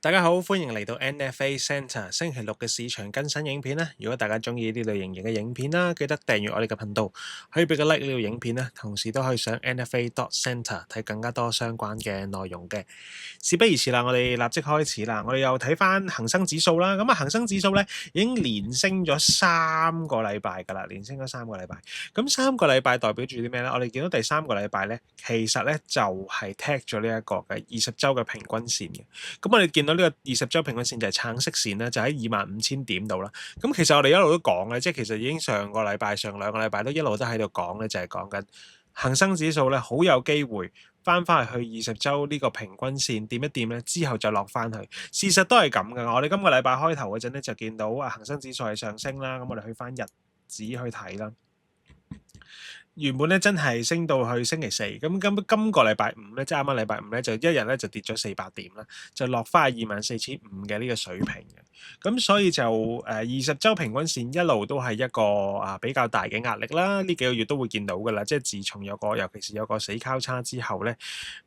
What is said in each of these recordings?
大家好，歡迎嚟到 NFA Centre 星期六嘅市場更新影片啦。如果大家中意呢類型嘅影片啦，記得訂閱我哋嘅頻道，可以俾個 like 呢條影片啦。同時都可以上 NFA.Centre 睇更加多相關嘅內容嘅。事不宜遲啦，我哋立即開始啦。我哋又睇翻恒生指數啦。咁啊，恒生指數咧已經連升咗3個禮拜㗎啦，連升咗3個禮拜。咁3個禮拜代表住啲咩咧？我哋見到第3個禮拜咧，其實咧就係踢咗呢一個嘅20週嘅平均線嘅。咁我哋見到呢個20週平均線就係橙色線咧，就喺25,000點度啦。咁其實我哋一路都講嘅，即係其實已經上2個禮拜都一路都喺度講咧，就係講緊恒生指數咧好有機會翻返去20週呢個平均線掂一掂咧，之後就落翻去。事實都係咁嘅。我哋今個禮拜開頭嗰陣咧就見到恒生指數係上升啦，咁我哋去翻日子去睇啦。原本咧真係升到去星期四，咁今個禮拜五咧，即係啱啱禮拜五咧，就一日咧就跌咗400點啦，就落翻去24,500嘅呢個水平嘅。咁所以就20週平均線一路都係一個比較大嘅壓力啦。呢幾個月都會見到㗎啦，即係自從尤其是有個死交叉之後咧，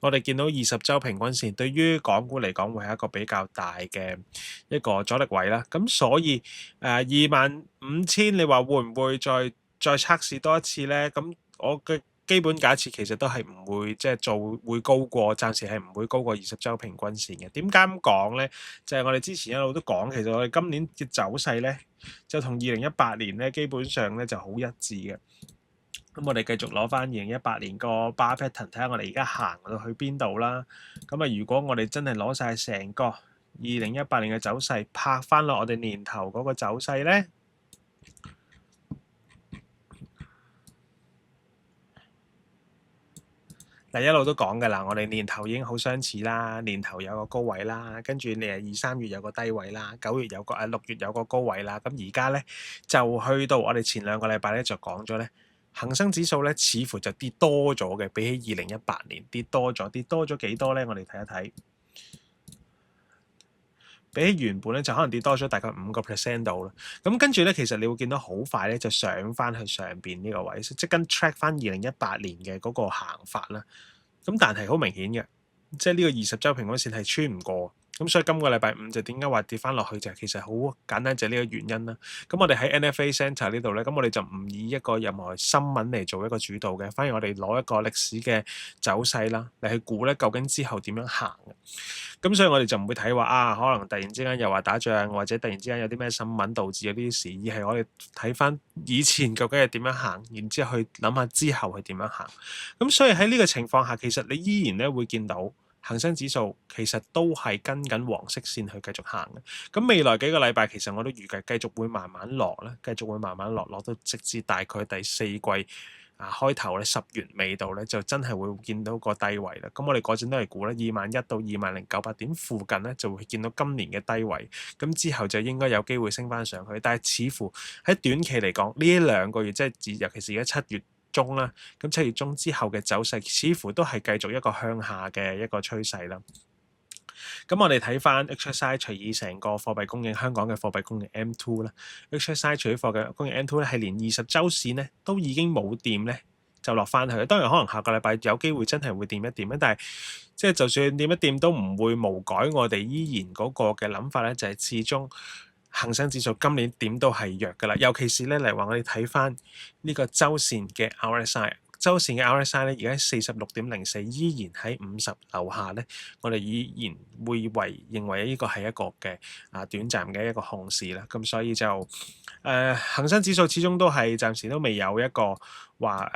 我哋見到20週平均線對於港股嚟講會係一個比較大嘅一個阻力位啦。咁所以25,000，你話會唔會再測試多一次咧？咁我嘅基本假設其實都係唔會即係會高過，暫時係唔會高過20週平均線嘅。點解咁講咧？就係我哋之前一路都講，其實我哋今年嘅走勢咧，就同2018年咧基本上咧就好一致嘅。咁我哋繼續攞翻2018年個 bar pattern 睇下我哋而家行到去邊度啦。咁啊，如果我哋真係攞晒成個2018年嘅走勢拍翻落我哋年頭嗰個走勢咧，一路都講㗎啦，我哋年頭已經好相似啦，年頭有個高位啦，跟住你2、3月有個低位啦，6月有個高位啦，咁而家咧就去到我哋前2個禮拜咧就講咗咧，恒生指數咧似乎就跌多咗嘅，比起2018年跌多咗幾多咧？我哋睇一睇。比起原本咧就可能跌多咗大概5% 度啦，咁跟住咧其實你會見到好快咧就上翻去上邊呢個位，即跟 track 翻2018年嘅嗰個行法啦。咁但係好明顯嘅，即係呢個20週平均線係穿唔過。咁所以今個禮拜五就點解話跌翻落去就其實好簡單，就係呢個原因啦。咁我哋喺 NFA Centre 呢度咧，咁我哋就唔以一個任何新聞嚟做一個主導嘅，反而我哋攞一個歷史嘅走勢啦嚟去估咧究竟之後點樣行嘅。咁所以我哋就唔會睇話可能突然之間又話打仗，或者突然之間有啲咩新聞導致嗰啲事，而係我哋睇翻以前究竟係點樣行，然之後去諗下之後係點樣行。咁所以喺呢個情況下，其實你依然咧會見到恒生指數其實都係跟緊黃色線去繼續行嘅。咁未來幾個禮拜其實我都預計繼續會慢慢落啦，落到直至大概第4季開頭咧10月尾度咧就真係會見到個低位啦。咁我哋嗰陣都係估咧21,000到20,900點附近咧就會見到今年嘅低位。咁之後就應該有機會升翻上去，但係似乎喺短期嚟講呢2個月即係尤其是而家7月中啦，咁7月中之後嘅走勢似乎都係繼續一個向下嘅一個趨勢啦。咁我哋睇翻 HSI 除以成個貨幣供應，香港嘅貨幣供應 M2 啦，HSI 除咗貨幣供應 M2 咧係連20週線咧都已經冇掂咧，就落翻去。當然可能下個禮拜有機會真係會掂一掂，但係即係就算掂一掂都唔會無改我哋依然嗰個嘅諗法咧，就係始終恒生指數今年點都係弱㗎啦，尤其是咧嚟話我哋睇翻呢個週線嘅 RSI， 週線嘅 RSI 咧而家46.04，依然喺50樓下咧，我哋依然會認為呢個係一個嘅短暫嘅一個熊市啦。咁所以就恒生指數始終都係暫時都未有一個話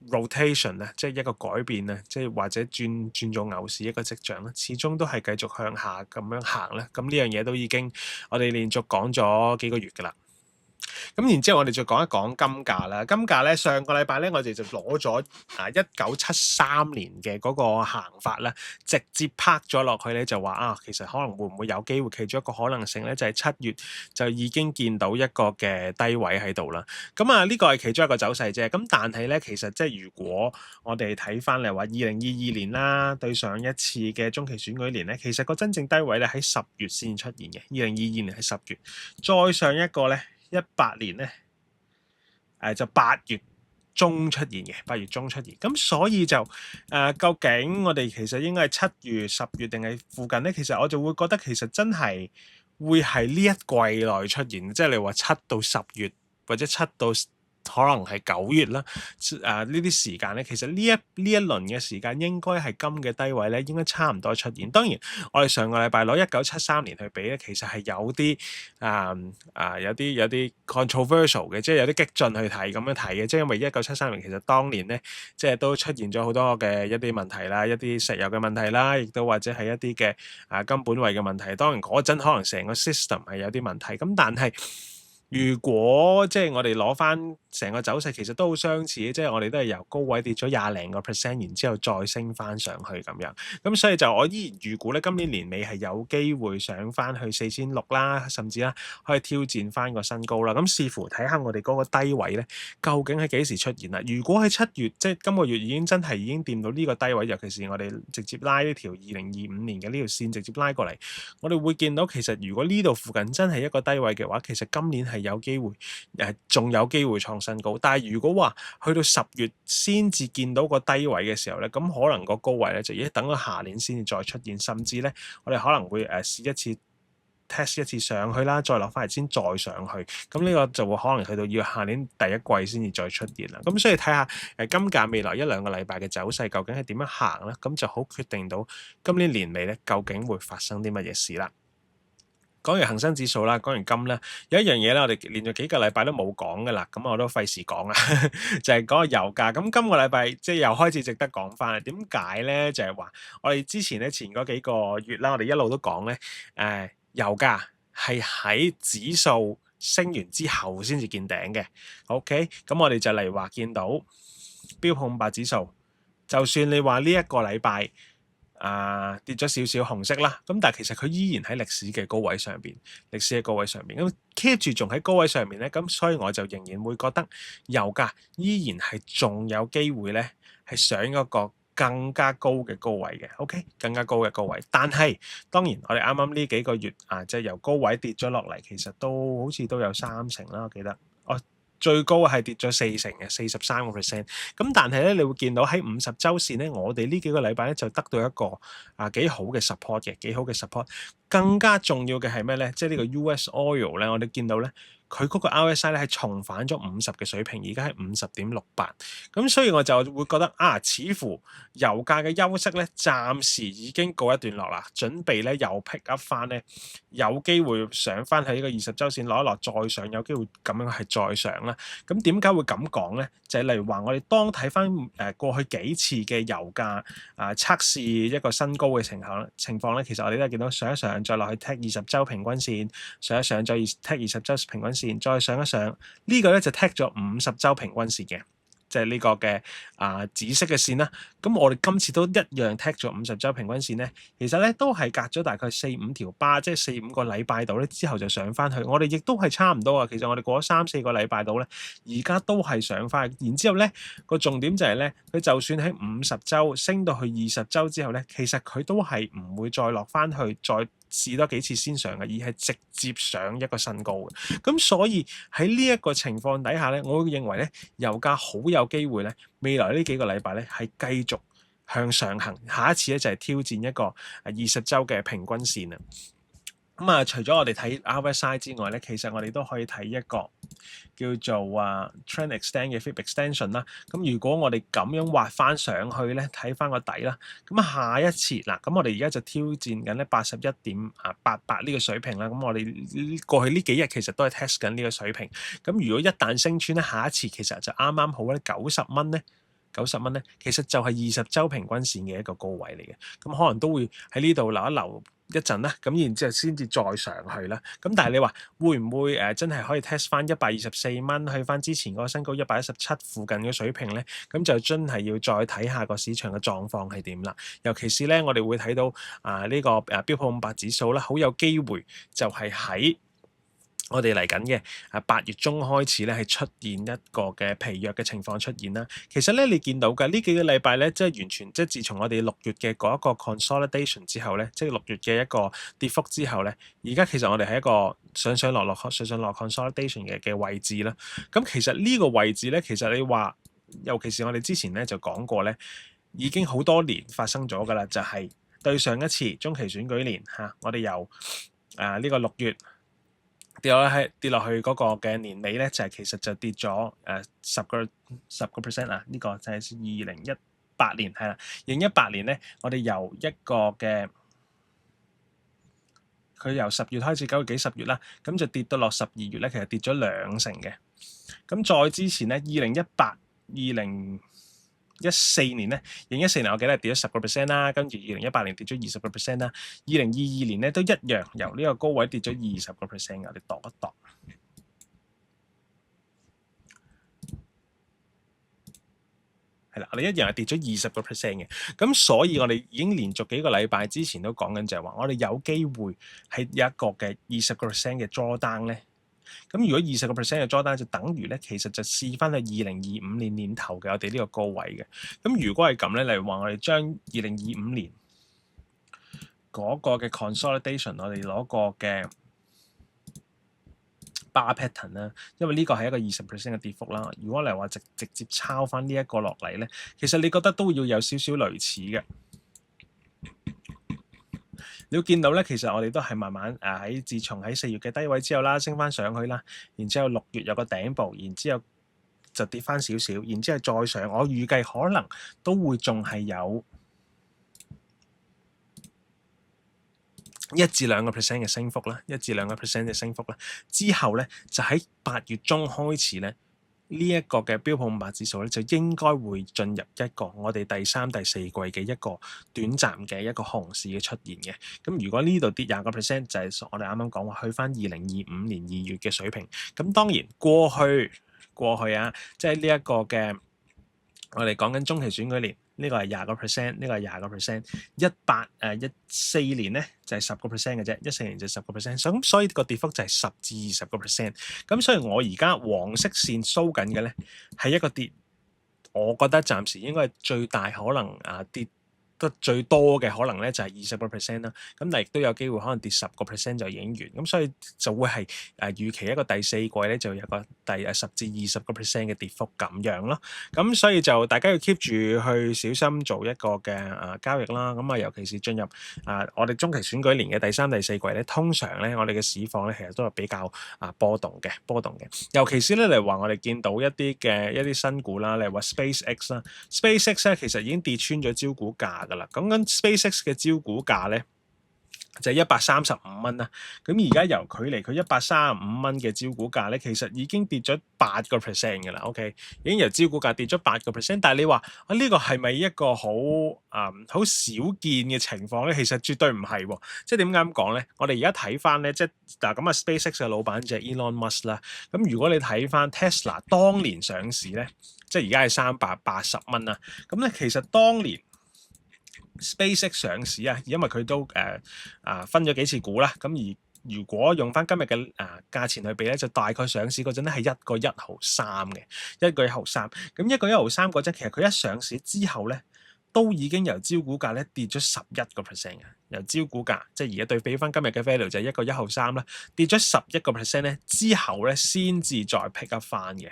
rotation 啊，即係一個改變啊，即係或者轉做牛市一個跡象啦，始終都係繼續向下咁樣行咧。咁呢樣嘢都已經我哋連續講咗幾個月㗎啦。咁然之後我哋再講一講金價啦。金價咧上個禮拜咧我哋就攞咗1973年嘅嗰個行法啦，直接拍咗落去咧就話其實可能會唔會有機會，其中一個可能性咧就係7月就已經見到一個嘅低位喺度啦。咁呢個係其中一個走勢啫。咁但係咧其實即係如果我哋睇翻嚟話2022年啦，對上一次嘅中期選舉年咧，其實個真正低位咧喺10月先出現嘅。2022年係10月，再上一個咧18年咧就8月中出現嘅，8月中出現。咁所以就究竟我哋其實應該係7月、10月定係附近咧？其實我就會覺得其實真係會係呢一季內出現，即係你話7到10月或者7到可能係9月啦，呢啲時間咧，其實呢一輪嘅時間應該係金嘅低位咧，應該差唔多出現。當然，我哋上個禮拜攞1973年去比咧，其實係有啲有啲 controversial 嘅，即係有啲激進去睇咁樣睇嘅，即係因為1973年其實當年咧，即係都出現咗好多嘅一啲問題啦，一啲石油嘅問題啦，亦都或者係一啲嘅金本位嘅問題。當然嗰陣可能成個 system 係有啲問題，咁但係如果即係我哋攞翻成個走勢，其實都好相似，即係我哋都係由高位跌咗20零個 percent，然之後再升翻上去咁樣。咁所以就我依然預估咧，今年年尾係有機會上翻去4600啦，甚至啦可以挑戰翻個新高啦。咁視乎睇下我哋嗰個低位咧，究竟係幾時出現啦？如果喺7月，即係今個月已經真係已經掂到呢個低位，尤其是我哋直接拉呢條2025年嘅呢條線直接拉過嚟，我哋會見到其實如果呢度附近真係一個低位嘅話，其實今年係有機會仲有機會創新高。但係如果話去到10月先至見到個低位嘅時候咧，咁可能個高位咧就要等到下年先至再出現，甚至咧我哋可能會試一次 test 一次上去啦，再落翻嚟先再上去。咁呢個就會可能去到要下年第一季先至再出現啦。咁所以睇下金價未來1、2個禮拜嘅走勢究竟係點樣行咧，咁就好決定到今年年尾咧究竟會發生啲乜嘢事啦。講完恒生指數啦，講完金啦，有一樣嘢咧，我哋連續幾個禮拜都冇講噶啦，咁我都費事講啦，就係講個油價。咁今個禮拜即係又開始值得講翻啦。點解咧？就係話我哋之前咧前嗰幾個月啦，我哋一路都講咧，油價係喺指數升完之後先至見頂嘅。OK，咁我哋就嚟話見到標普500指數，就算你話呢一個禮拜跌咗少少紅色啦，咁但係其實佢依然喺歷史嘅高位上邊，咁 keep 住仲喺高位上面咧，咁所以我就仍然會覺得油價依然係仲有機會咧係上一個更加高嘅高位嘅 ，OK， 更加高嘅高位。但係當然我哋啱啱呢幾個月即係由高位跌咗落嚟，其實都好似都有30%啦，我記得。最高係跌咗40%嘅43%，咁但係咧，你會見到喺50週線咧，我哋呢幾個禮拜咧就得到一個幾好嘅 support 嘅，幾好嘅 support。更加重要嘅係咩咧？即係呢個 US Oil 咧，我哋見到咧，佢嗰個 RSI 咧係重返咗50嘅水平，而家係50.68。咁所以我就會覺得似乎油價嘅休息咧，暫時已經告一段落啦，準備咧又 pick up 翻咧，有機會上翻喺呢個20週線攞一落，再上，有機會咁樣係再上啦。咁點解會咁講咧？就係例如話，我哋當睇翻過去幾次嘅油價測試一個新高嘅情況咧，其實我哋都係見到上一上再落去踢20週平均線，上一上再踢20週平均線，再上一上呢個咧就踢咗50週平均線嘅。即係呢個嘅紫色嘅線啦，咁我哋今次都一樣踢咗50週平均線咧，其實咧都係隔咗大概4-5條巴，即係4-5個禮拜度咧之後就上翻去。我哋亦都係差唔多啊。其實我哋過咗3-4個禮拜度咧，而家都係上翻去。然之後咧個重點就係咧，佢就算喺50週升到去20週之後咧，其實佢都係唔會再落翻去，再試多幾次先上嘅，而係直接上一個新高嘅。咁所以喺呢一個情況底下咧，我會認為咧油價好有機會咧，未來呢幾個禮拜咧係繼續向上行。下一次咧就係挑戰一個20週嘅平均線啊。咁除咗我哋睇 RSI 之外咧，其實我哋都可以睇一個叫做trend extend 嘅 fib extension 啦。咁如果我哋咁樣畫翻上去咧，睇翻個底啦。咁下一次咁我哋而家就挑戰緊咧81.88呢個水平啦。咁我哋過去呢幾日其實都係 test 緊呢個水平。咁如果一旦升穿咧，下一次其實就啱啱好咧90蚊咧。90蚊咧，其實就係20週平均線嘅一個高位嚟嘅，咁可能都會喺呢度留一留一陣啦，咁然之後先至再上去啦。咁但係你話會唔會真係可以 test 翻124蚊去翻之前嗰個新高117附近嘅水平咧？咁就真係要再睇下個市場嘅狀況係點啦。尤其是咧，我哋會睇到呢個標普500指數咧，好有機會就係喺我哋嚟緊嘅8月中開始咧，係出現一個嘅疲弱嘅情況出現啦。其實咧，你見到嘅呢幾個禮拜咧，即係完全即係自從我哋6月嘅嗰一個 consolidation 之後咧，即係6月嘅一個跌幅之後咧，而家其實我哋係一個上上落 consolidation 嘅位置啦。咁其實呢個位置咧，其實你話尤其是我哋之前咧就講過咧，已經好多年發生咗㗎啦，就係、對上一次中期選舉年嚇、我哋由呢個6月跌落去嗰個嘅年尾咧，就係、其實就跌咗10% 啊！呢、個就係2018年係啦，2018年咧，我哋由一個嘅佢由10月開始9月幾10月啦，咁就跌到落12月咧，其實跌咗2成嘅。咁再之前咧，2014年咧，2014年我記得係跌咗10% 啦，跟住2018年跌咗20% 啦，2022年咧都一樣由呢個高位跌咗20%嘅，我哋度一度。係啦，我哋一樣係跌咗20% 嘅，咁所以我哋已經連續幾個禮拜之前都講緊就係話，我哋有機會係有一個嘅20% 嘅 drawdown 咧。咁如果20% 嘅 drawdown 就等於咧，其實就試翻去2025年年頭嘅我哋呢個高位嘅。咁如果係咁咧，例如話我哋將2025年嗰個嘅 consolidation，我哋攞個嘅bar pattern 啦，因為呢個係一個20% 嘅跌幅啦。如果嚟話直接抄翻呢一個落嚟咧，其實你覺得都要有少少類似嘅。你會見到咧，其實我哋都係慢慢自從喺4月嘅低位之後啦，升翻上去啦，然之後6月有個頂部，然之後就跌翻少少，然之後再上，我預計可能都會仲係有1至2%嘅升幅啦，1至2%嘅升幅啦。之後咧就喺8月中開始咧，呢一個嘅標普500指數咧就應該會進入一個我哋第3、第4季嘅一個短暫嘅一個熊市嘅出現嘅。咁如果呢度跌20%，就係我哋啱啱講話去翻2025年2月嘅水平。咁當然過去啊，即係呢一個嘅我哋講緊中期選舉年。呢個係20%，呢個係20%。14年咧就係10% 嘅啫，14年就10%。咁所以個跌幅就係10至20%。咁所以我而家黃色線 show 緊嘅咧係一個跌，我覺得暫時應該係最大可能跌得最多嘅可能咧就係20% 啦。咁但係亦都有機會可能跌10% 就已經完。咁所以就會係預期一個第4季咧就有個10至20% 嘅跌幅咁樣咯。咁所以就大家要 keep 住去小心做一個嘅交易啦。咁尤其是進入我哋中期選舉年嘅第3、第4季咧，通常咧我哋嘅市況咧其實都係比較波動嘅。尤其是咧嚟話我哋見到一啲新股啦，例如話 SpaceX 啦，SpaceX 咧其實已經跌穿咗招股價㗎啦。講緊 SpaceX 嘅招股價咧就係135蚊啦。咁而家由距離佢135蚊嘅招股價咧，其實已經跌咗8% 㗎啦。OK， 已經由招股價跌咗8%。但係你話呢個係咪一個好少見嘅情況咧？其實絕對唔係喎。即係點解咁講咧？我哋而家睇翻咧，即係嗱咁SpaceX 嘅老闆就係 Elon Musk 啦。咁如果你睇翻 Tesla 當年上市咧，即係而家係380蚊啦。咁咧其實當年SpaceX 上市因為佢都分咗幾次股啦，咁而如果用翻今日嘅價錢去比咧，就大概上市嗰陣咧係1個1毫3嘅，1個1毫3。咁1個1毫3嗰陣，其實佢一上市之後咧，都已經由招股價咧跌咗11% 嘅，由招股價即係而家對比翻今日嘅 value 就係1個1毫3啦，跌咗11% 咧，之後咧先至再 pick up 翻嘅。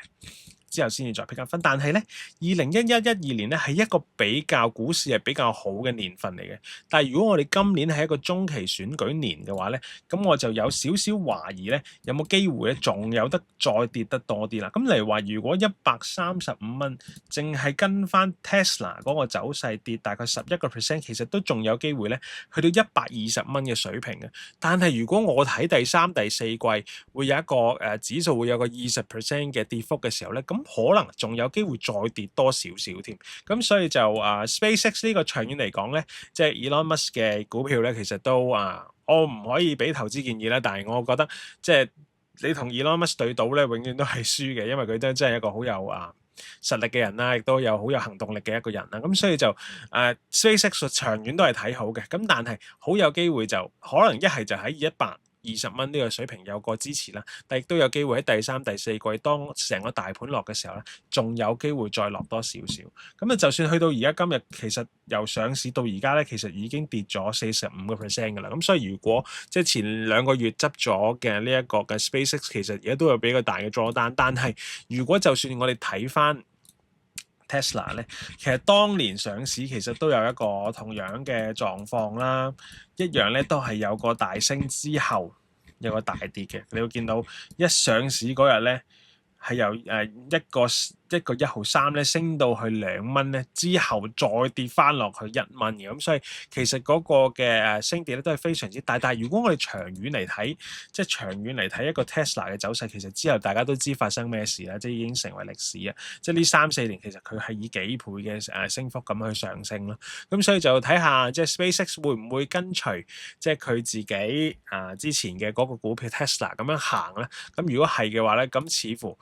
之後先至再 pick up 分，但係咧2011-12年咧係一個比較股市係比較好嘅年份嚟嘅。但係如果我哋今年係一個中期選舉年嘅話咧，咁我就有少少懷疑咧，有冇機會咧仲有得再跌得多啲啦？咁例如話，如果135蚊淨係跟翻 Tesla 嗰個走勢跌大概11%，其實都仲有機會咧去到120蚊嘅水平嘅。但係如果我睇第3、第4季會有一個指數會有個20% 嘅跌幅嘅時候咧，咁可能仲有機會再跌多少少添。咁所以就SpaceX 呢個長遠嚟講咧，即係 Elon Musk 嘅股票咧，其實都我唔可以俾投資建議啦，但係我覺得即係你同 Elon Musk 對賭咧，永遠都係輸嘅，因為佢都真係一個好有實力嘅人啦，亦都好有行動力嘅一個人啦。咁所以就SpaceX 長遠都係睇好嘅。咁但係好有機會就可能一係就喺120蚊呢個水平有個支持啦，但亦都有機會喺第3、第4季當成個大盤落嘅時候咧，仲有機會再落多少少。咁就算去到而家今日，其實由上市到而家咧，其實已經跌咗45% 㗎啦。咁所以如果即係前2個月執咗嘅呢一個嘅 SpaceX，其實而家都有比較大嘅 drawdown。但係如果就算我哋睇翻 Tesla 咧，其實當年上市其實都有一個同樣嘅狀況啦，一樣咧都係有個大升之後有個大跌嘅。你會見到一上市嗰日咧係由一個1.3號咧升到去2蚊咧，之後再跌翻落去1蚊嘅。咁所以其實嗰個嘅升跌咧都係非常之大。但係如果我哋長遠嚟睇，即係長遠嚟睇一個 Tesla 嘅走勢，其實之後大家都知發生咩事啦，即係已經成為歷史啊！即係呢3-4年其實佢係以幾倍嘅升幅咁去上升咯。咁所以就睇下即係 SpaceX 會唔會跟隨即係佢自己之前嘅嗰個股票 Tesla 咁樣行咧？咁如果係嘅話咧，咁似乎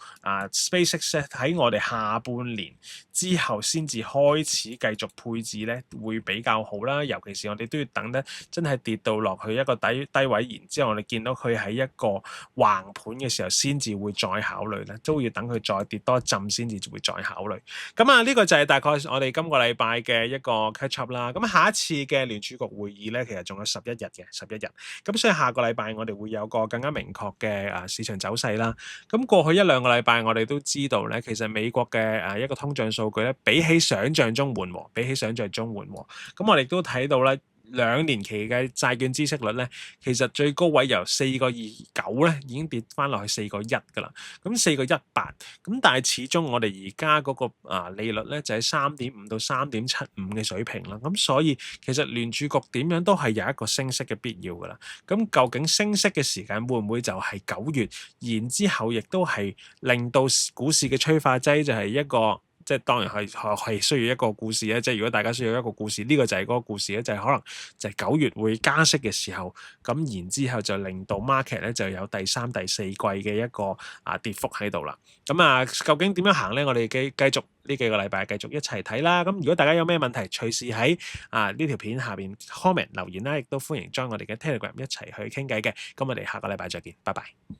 SpaceX 喺我哋下半年之後先至開始繼續配置咧，會比較好啦。尤其是我哋都要等得真係跌到落去一個低位，然之後我哋見到佢喺一個橫盤嘅時候，先至會再考慮咧，都要等佢再跌多一陣先至會再考慮。咁呢個就係大概我哋今個禮拜嘅一個 catch up 啦。咁下一次嘅聯儲局會議咧，其實仲有11日嘅11日。咁所以下個禮拜我哋會有個更加明確嘅市場走勢啦。咁過去1-2個禮拜我哋都知道咧，其實美國嘅一個通脹數據咧，比起想象中緩和。咁我哋都睇到咧，2年期嘅債券孳息率咧，其實最高位由4.29咧已經跌翻落去4.1噶啦。咁4.18，咁但係始終我哋而家嗰個利率咧就喺3.5到3.75嘅水平啦。咁所以其實聯儲局點樣都係有一個升息嘅必要噶啦。咁究竟升息嘅時間會唔會就係9月？然之後亦都係令到股市嘅催化劑就係一個。即係當然係需要一個故事咧，即係如果大家需要一個故事，呢個就係嗰個故事咧，就係可能就係9月會加息嘅時候，咁然之後就令到 market 咧就有第3、第4季嘅一個跌幅喺度啦。咁究竟點樣行咧？我哋繼續呢幾個禮拜繼續一齊睇啦。咁如果大家有咩問題，隨時喺呢條片下邊 comment 留言啦，亦都歡迎 join我哋嘅 Telegram 一齊去傾偈嘅。咁我哋下個禮拜再見，拜拜。